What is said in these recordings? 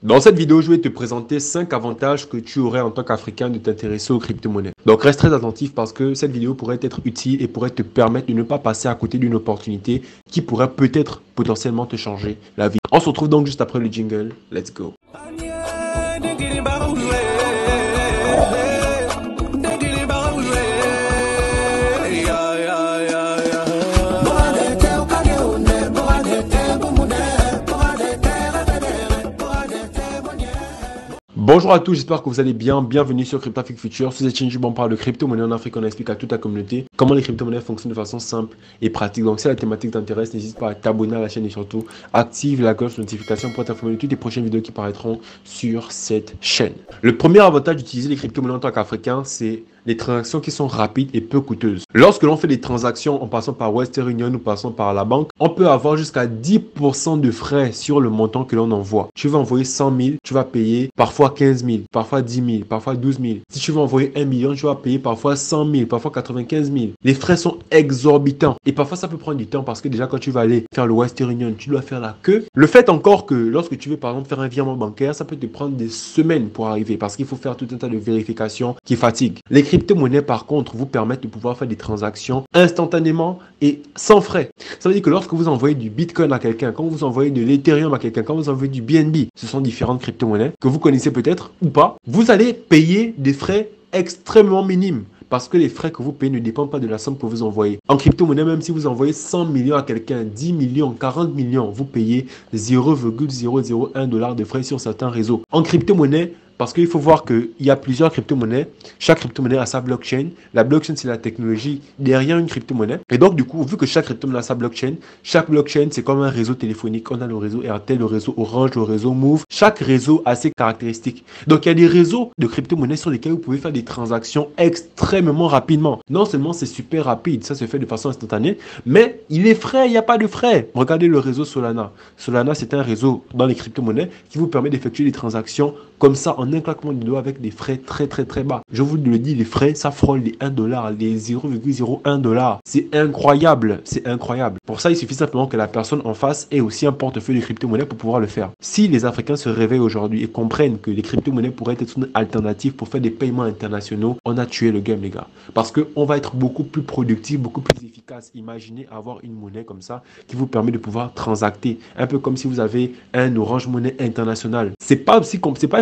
Dans cette vidéo, je vais te présenter 5 avantages que tu aurais en tant qu'Africain de t'intéresser aux crypto-monnaies. Donc reste très attentif parce que cette vidéo pourrait être utile et pourrait te permettre de ne pas passer à côté d'une opportunité qui pourrait peut-être potentiellement te changer la vie. On se retrouve donc juste après le jingle. Let's go. Bonjour à tous, j'espère que vous allez bien. Bienvenue sur Crypto-Afrique Future. Sur cette chaîne, on parle de crypto-monnaie en Afrique. On explique à toute la communauté comment les crypto-monnaies fonctionnent de façon simple et pratique. Donc, si la thématique t'intéresse, n'hésite pas à t'abonner à la chaîne et surtout active la cloche de notification pour t'informer de toutes les prochaines vidéos qui paraîtront sur cette chaîne. Le premier avantage d'utiliser les crypto-monnaies en tant qu'Africain, c'est les transactions qui sont rapides et peu coûteuses. Lorsque l'on fait des transactions en passant par Western Union ou passant par la banque, on peut avoir jusqu'à 10% de frais sur le montant que l'on envoie. Tu vas envoyer 100 000, tu vas payer parfois 15 000, parfois 10 000, parfois 12 000. Si tu veux envoyer 1 million, tu vas payer parfois 100 000, parfois 95 000. Les frais sont exorbitants. Et parfois, ça peut prendre du temps parce que déjà, quand tu vas aller faire le Western Union, tu dois faire la queue. Le fait encore que lorsque tu veux, par exemple, faire un virement bancaire, ça peut te prendre des semaines pour arriver parce qu'il faut faire tout un tas de vérifications qui fatiguent. Les crypto-monnaies, par contre, vous permettent de pouvoir faire des transactions instantanément et sans frais. Ça veut dire que lorsque vous envoyez du Bitcoin à quelqu'un, quand vous envoyez de l'Ethereum à quelqu'un, quand vous envoyez du BNB, ce sont différentes crypto-monnaies que vous connaissez peut-être ou pas, vous allez payer des frais extrêmement minimes. Parce que les frais que vous payez ne dépendent pas de la somme que vous envoyez. En crypto-monnaie, même si vous envoyez 100 millions à quelqu'un, 10 millions, 40 millions, vous payez 0,001 $ de frais sur certains réseaux. En crypto-monnaie, parce qu'il faut voir qu'il y a plusieurs crypto-monnaies. Chaque crypto-monnaie a sa blockchain. La blockchain, c'est la technologie derrière une crypto-monnaie. Et donc, du coup, vu que chaque crypto-monnaie a sa blockchain, chaque blockchain, c'est comme un réseau téléphonique. On a le réseau Airtel, le réseau Orange, le réseau Move. Chaque réseau a ses caractéristiques. Donc, il y a des réseaux de crypto-monnaies sur lesquels vous pouvez faire des transactions extrêmement rapidement. Non seulement c'est super rapide, ça se fait de façon instantanée, mais il est frais, il n'y a pas de frais. Regardez le réseau Solana. Solana, c'est un réseau dans les crypto-monnaies qui vous permet d'effectuer des transactions comme ça en un claquement de doigts avec des frais très bas. Je vous le dis, les frais, ça frôle les 1 $, les 0,01 $. C'est incroyable, c'est incroyable. Pour ça, il suffit simplement que la personne en face ait aussi un portefeuille de crypto-monnaies pour pouvoir le faire. Si les Africains se réveillent aujourd'hui et comprennent que les crypto-monnaies pourraient être une alternative pour faire des paiements internationaux, on a tué le game, les gars. Parce qu'on va être beaucoup plus productif, beaucoup plus efficace. Imaginez avoir une monnaie comme ça qui vous permet de pouvoir transacter. Un peu comme si vous avez un Orange Money international. C'est pas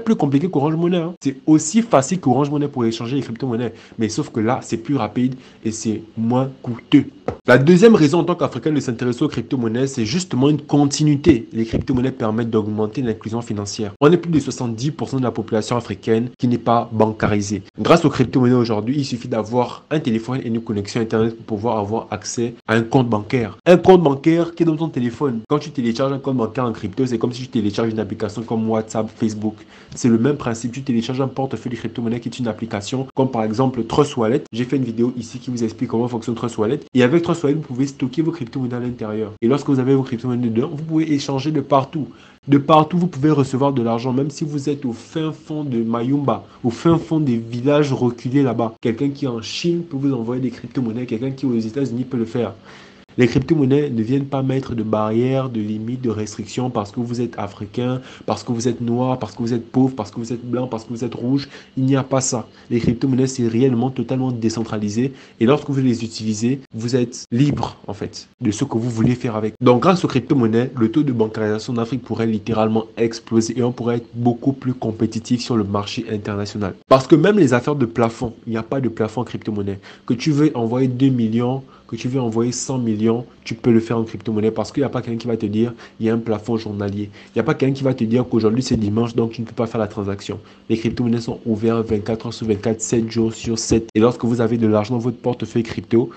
plus compliqué qu'Orange Money. Hein. C'est aussi facile qu'Orange Money pour échanger les crypto-monnaies. Mais sauf que là, c'est plus rapide et c'est moins coûteux. La deuxième raison en tant qu'Africain de s'intéresser aux crypto-monnaies, c'est justement une continuité. Les crypto-monnaies permettent d'augmenter l'inclusion financière. On est plus de 70% de la population africaine qui n'est pas bancarisée. Grâce aux crypto-monnaies aujourd'hui, il suffit d'avoir un téléphone et une connexion Internet pour pouvoir avoir accès à un compte bancaire. Un compte bancaire qui est dans ton téléphone. Quand tu télécharges un compte bancaire en crypto, c'est comme si tu télécharges une application comme WhatsApp, Facebook. C'est le même principe. Tu télécharges un portefeuille de crypto-monnaies qui est une application comme par exemple Trust Wallet. J'ai fait une vidéo ici qui vous explique comment fonctionne Trust Wallet. Et avec Trust Wallet, vous pouvez stocker vos crypto-monnaies à l'intérieur. Et lorsque vous avez vos crypto-monnaies dedans, vous pouvez échanger de partout. De partout, vous pouvez recevoir de l'argent, même si vous êtes au fin fond de Mayumba, au fin fond des villages reculés là-bas. Quelqu'un qui est en Chine peut vous envoyer des crypto-monnaies, quelqu'un qui est aux États-Unis peut le faire. Les crypto-monnaies ne viennent pas mettre de barrières, de limites, de restrictions parce que vous êtes africain, parce que vous êtes noir, parce que vous êtes pauvre, parce que vous êtes blanc, parce que vous êtes rouge. Il n'y a pas ça. Les crypto-monnaies, c'est réellement totalement décentralisé. Et lorsque vous les utilisez, vous êtes libre, en fait, de ce que vous voulez faire avec. Donc, grâce aux crypto-monnaies, le taux de bancarisation d'Afrique pourrait littéralement exploser et on pourrait être beaucoup plus compétitif sur le marché international. Parce que même les affaires de plafond, il n'y a pas de plafond en crypto-monnaie. Que tu veux envoyer 2 millions, que tu veux envoyer 100 millions, tu peux le faire en crypto-monnaie parce qu'il n'y a pas quelqu'un qui va te dire il y a un plafond journalier. Il n'y a pas quelqu'un qui va te dire qu'aujourd'hui c'est dimanche donc tu ne peux pas faire la transaction. Les crypto-monnaies sont ouvertes 24 heures sur 24, 7 jours sur 7. Et lorsque vous avez de l'argent dans votre portefeuille crypto,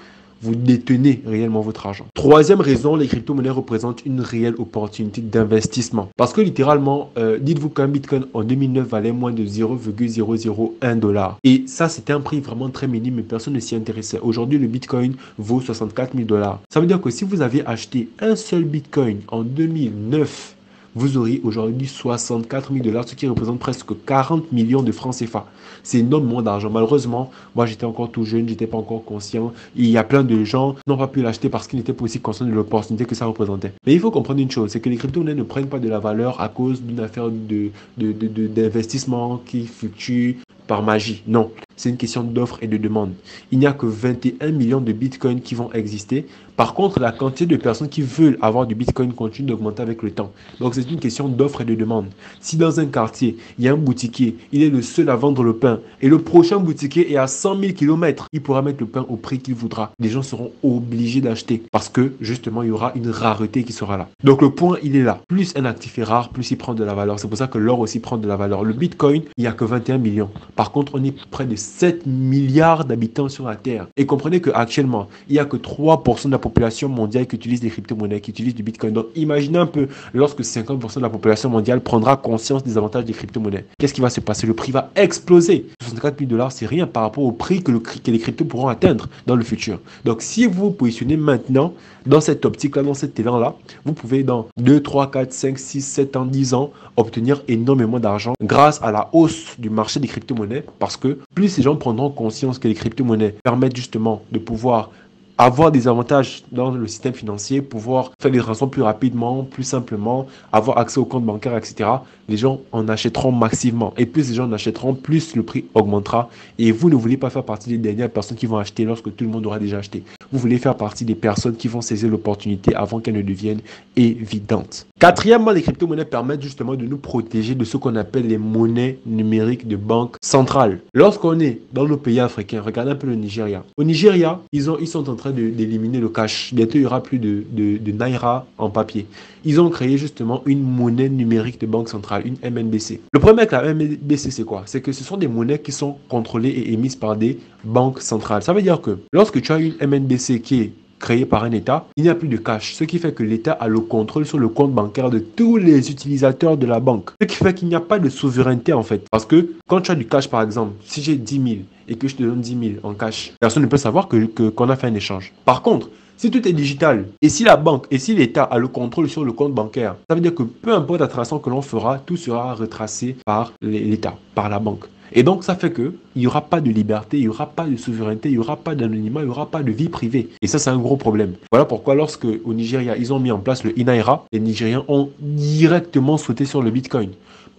vous détenez réellement votre argent. Troisième raison, les crypto-monnaies représentent une réelle opportunité d'investissement. Parce que littéralement, dites-vous qu'un Bitcoin en 2009 valait moins de 0,001 $. Et ça, c'était un prix vraiment très minime, mais personne ne s'y intéressait. Aujourd'hui, le Bitcoin vaut 64 000 $. Ça veut dire que si vous avez acheté un seul Bitcoin en 2009, vous auriez aujourd'hui 64 000 dollars, ce qui représente presque 40 millions de francs CFA. C'est énormément d'argent. Malheureusement, moi j'étais encore tout jeune, j'étais pas encore conscient. Il y a plein de gens qui n'ont pas pu l'acheter parce qu'ils n'étaient pas aussi conscients de l'opportunité que ça représentait. Mais il faut comprendre une chose, c'est que les crypto-monnaies ne prennent pas de la valeur à cause d'une affaire d'investissement qui fluctue par magie. Non, c'est une question d'offre et de demande. Il n'y a que 21 millions de bitcoins qui vont exister. Par contre, la quantité de personnes qui veulent avoir du bitcoin continue d'augmenter avec le temps. Donc, c'est une question d'offre et de demande. Si dans un quartier, il y a un boutiquier, il est le seul à vendre le pain et le prochain boutiquier est à 100 000 km, il pourra mettre le pain au prix qu'il voudra. Les gens seront obligés d'acheter parce que, justement, il y aura une rareté qui sera là. Donc, le point, il est là. Plus un actif est rare, plus il prend de la valeur. C'est pour ça que l'or aussi prend de la valeur. Le bitcoin, il n'y a que 21 millions. Par contre, on est près de 7 milliards d'habitants sur la Terre. Et comprenez qu'actuellement, il n'y a que 3% de la population mondiale qui utilise des crypto-monnaies, qui utilise du bitcoin. Donc, imaginez un peu, lorsque 50% de la population mondiale prendra conscience des avantages des crypto-monnaies. Qu'est-ce qui va se passer? Le prix va exploser. 64 000 dollars, c'est rien par rapport au prix que les cryptos pourront atteindre dans le futur. Donc, si vous vous positionnez maintenant dans cette optique-là, dans cet élan-là, vous pouvez dans 2, 3, 4, 5, 6, 7 ans, 10 ans, obtenir énormément d'argent grâce à la hausse du marché des crypto-monnaies parce que plus ces gens prendront conscience que les crypto-monnaies permettent justement de pouvoir avoir des avantages dans le système financier, pouvoir faire des transactions plus rapidement, plus simplement, avoir accès au compte bancaire, etc. Les gens en achèteront massivement. Et plus les gens en achèteront, plus le prix augmentera. Et vous ne voulez pas faire partie des dernières personnes qui vont acheter lorsque tout le monde aura déjà acheté. Vous voulez faire partie des personnes qui vont saisir l'opportunité avant qu'elle ne devienne évidente. Quatrièmement, les crypto-monnaies permettent justement de nous protéger de ce qu'on appelle les monnaies numériques de banque centrale. Lorsqu'on est dans nos pays africains, regardez un peu le Nigeria. Au Nigeria, ils sont en train d'éliminer le cash. Bientôt, il n'y aura plus de naira en papier. Ils ont créé justement une monnaie numérique de banque centrale, une MNBC. Le problème avec la MNBC, c'est quoi? C'est que ce sont des monnaies qui sont contrôlées et émises par des banques centrales. Ça veut dire que lorsque tu as une MNBC qui est créée par un État, il n'y a plus de cash, ce qui fait que l'État a le contrôle sur le compte bancaire de tous les utilisateurs de la banque. Ce qui fait qu'il n'y a pas de souveraineté en fait. Parce que quand tu as du cash par exemple, si j'ai 10 000 et que je te donne 10 000 en cash, personne ne peut savoir qu'on a fait un échange. Par contre, si tout est digital, et si la banque, et si l'État a le contrôle sur le compte bancaire, ça veut dire que peu importe la transaction que l'on fera, tout sera retracé par l'État, par la banque. Et donc, ça fait qu'il n'y aura pas de liberté, il n'y aura pas de souveraineté, il n'y aura pas d'anonymat, il n'y aura pas de vie privée. Et ça, c'est un gros problème. Voilà pourquoi lorsque au Nigeria, ils ont mis en place le INAIRA, les Nigériens ont directement sauté sur le Bitcoin.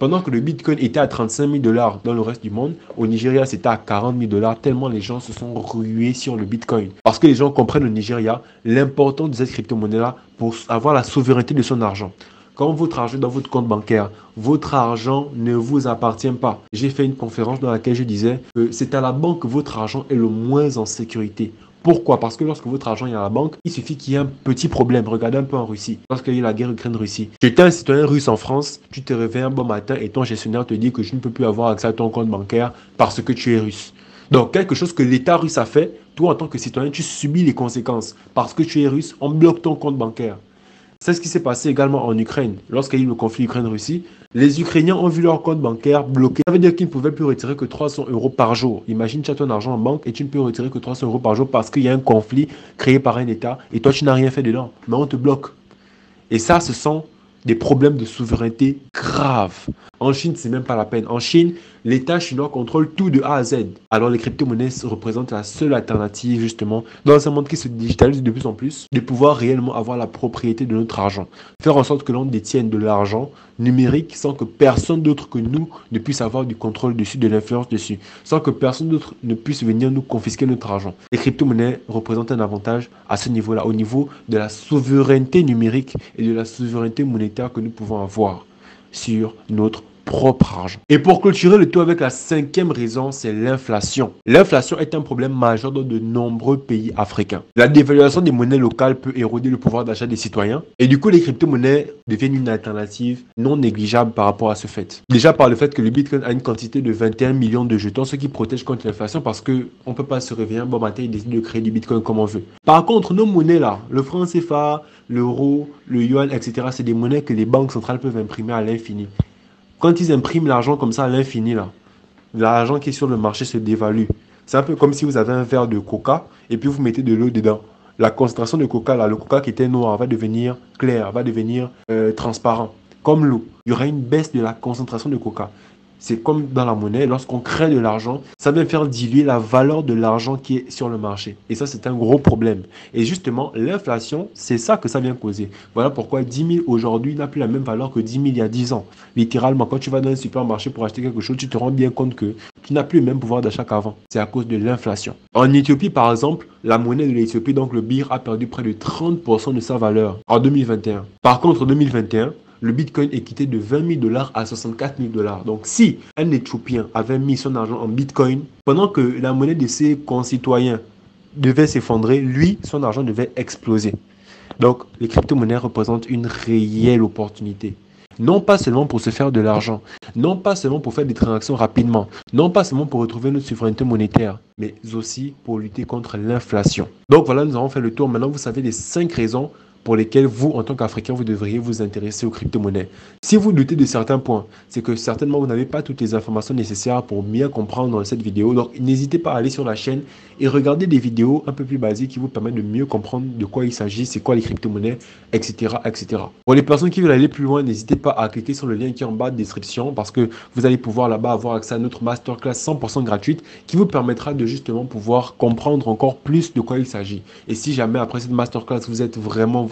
Pendant que le Bitcoin était à 35 000 dollars dans le reste du monde, au Nigeria, c'était à 40 000 dollars, tellement les gens se sont rués sur le Bitcoin. Parce que les gens comprennent au Nigeria l'importance de cette crypto-monnaie-là pour avoir la souveraineté de son argent. Quand votre argent est dans votre compte bancaire, votre argent ne vous appartient pas. J'ai fait une conférence dans laquelle je disais que c'est à la banque que votre argent est le moins en sécurité. Pourquoi? Parce que lorsque votre argent est à la banque, il suffit qu'il y ait un petit problème. Regardez un peu en Russie. Lorsqu'il y a eu la guerre Ukraine-Russie, tu étais un citoyen russe en France, tu te réveilles un bon matin et ton gestionnaire te dit que tu ne peux plus avoir accès à ton compte bancaire parce que tu es russe. Donc, quelque chose que l'État russe a fait, toi en tant que citoyen, tu subis les conséquences. Parce que tu es russe, on bloque ton compte bancaire. C'est ce qui s'est passé également en Ukraine. Lorsqu'il y a eu le conflit Ukraine-Russie, les Ukrainiens ont vu leur compte bancaire bloqué. Ça veut dire qu'ils ne pouvaient plus retirer que 300 euros par jour. Imagine, tu as ton argent en banque et tu ne peux retirer que 300 euros par jour parce qu'il y a un conflit créé par un État et toi, tu n'as rien fait dedans. Mais on te bloque. Et ça, ce sont des problèmes de souveraineté graves. En Chine, c'est même pas la peine. En Chine, l'État chinois contrôle tout de A à Z. Alors les crypto-monnaies représentent la seule alternative justement dans un monde qui se digitalise de plus en plus, de pouvoir réellement avoir la propriété de notre argent. Faire en sorte que l'on détienne de l'argent numérique sans que personne d'autre que nous ne puisse avoir du contrôle dessus, de l'influence dessus, sans que personne d'autre ne puisse venir nous confisquer notre argent. Les crypto-monnaies représentent un avantage à ce niveau-là, au niveau de la souveraineté numérique et de la souveraineté monétaire que nous pouvons avoir sur notre propre argent. Et pour clôturer le tout avec la cinquième raison, c'est l'inflation. L'inflation est un problème majeur dans de nombreux pays africains. La dévaluation des monnaies locales peut éroder le pouvoir d'achat des citoyens et du coup les crypto-monnaies deviennent une alternative non négligeable par rapport à ce fait. Déjà par le fait que le Bitcoin a une quantité de 21 millions de jetons, ce qui protège contre l'inflation parce qu'on ne peut pas se réveiller un bon matin et décider de créer du Bitcoin comme on veut. Par contre, nos monnaies là, le franc CFA, l'euro, le yuan, etc., c'est des monnaies que les banques centrales peuvent imprimer à l'infini. Quand ils impriment l'argent comme ça à l'infini, là, l'argent qui est sur le marché se dévalue. C'est un peu comme si vous avez un verre de coca et puis vous mettez de l'eau dedans. La concentration de coca, là, le coca qui était noir va devenir clair, va devenir transparent. comme l'eau. Il y aura une baisse de la concentration de coca. C'est comme dans la monnaie, lorsqu'on crée de l'argent, ça vient faire diluer la valeur de l'argent qui est sur le marché. Et ça, c'est un gros problème. Et justement, l'inflation, c'est ça que ça vient causer. Voilà pourquoi 10 000 aujourd'hui n'a plus la même valeur que 10 000 il y a 10 ans. Littéralement, quand tu vas dans un supermarché pour acheter quelque chose, tu te rends bien compte que tu n'as plus le même pouvoir d'achat qu'avant. C'est à cause de l'inflation. En Éthiopie, par exemple, la monnaie de l'Éthiopie, donc le birr, a perdu près de 30% de sa valeur en 2021. Par contre, en 2021, le Bitcoin est quitté de 20 000 dollars à 64 000 dollars. Donc, si un Éthiopien avait mis son argent en Bitcoin, pendant que la monnaie de ses concitoyens devait s'effondrer, lui, son argent devait exploser. Donc, les crypto-monnaies représentent une réelle opportunité. Non pas seulement pour se faire de l'argent, non pas seulement pour faire des transactions rapidement, non pas seulement pour retrouver notre souveraineté monétaire, mais aussi pour lutter contre l'inflation. Donc voilà, nous avons fait le tour. Maintenant, vous savez les 5 raisons pour lesquelles vous, en tant qu'Africain, vous devriez vous intéresser aux crypto-monnaies. Si vous doutez de certains points, c'est que certainement vous n'avez pas toutes les informations nécessaires pour bien comprendre cette vidéo. Donc n'hésitez pas à aller sur la chaîne et regarder des vidéos un peu plus basiques qui vous permettent de mieux comprendre de quoi il s'agit, c'est quoi les crypto-monnaies, etc., etc. Pour les personnes qui veulent aller plus loin, n'hésitez pas à cliquer sur le lien qui est en bas de description parce que vous allez pouvoir là-bas avoir accès à notre masterclass 100% gratuite qui vous permettra de justement pouvoir comprendre encore plus de quoi il s'agit. Et si jamais après cette masterclass, vous êtes vraiment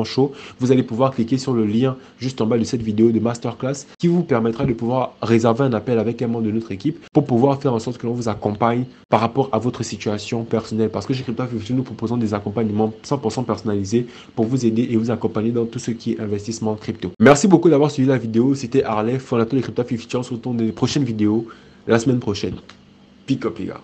chaud, vous allez pouvoir cliquer sur le lien juste en bas de cette vidéo de masterclass qui vous permettra de pouvoir réserver un appel avec un membre de notre équipe pour pouvoir faire en sorte que l'on vous accompagne par rapport à votre situation personnelle. Parce que chez Crypto nous proposons des accompagnements 100% personnalisés pour vous aider et vous accompagner dans tout ce qui est investissement crypto. Merci beaucoup d'avoir suivi la vidéo. C'était Harley, fondateur de Crypto. On se retrouve dans les prochaines vidéos la semaine prochaine. Pick up les gars.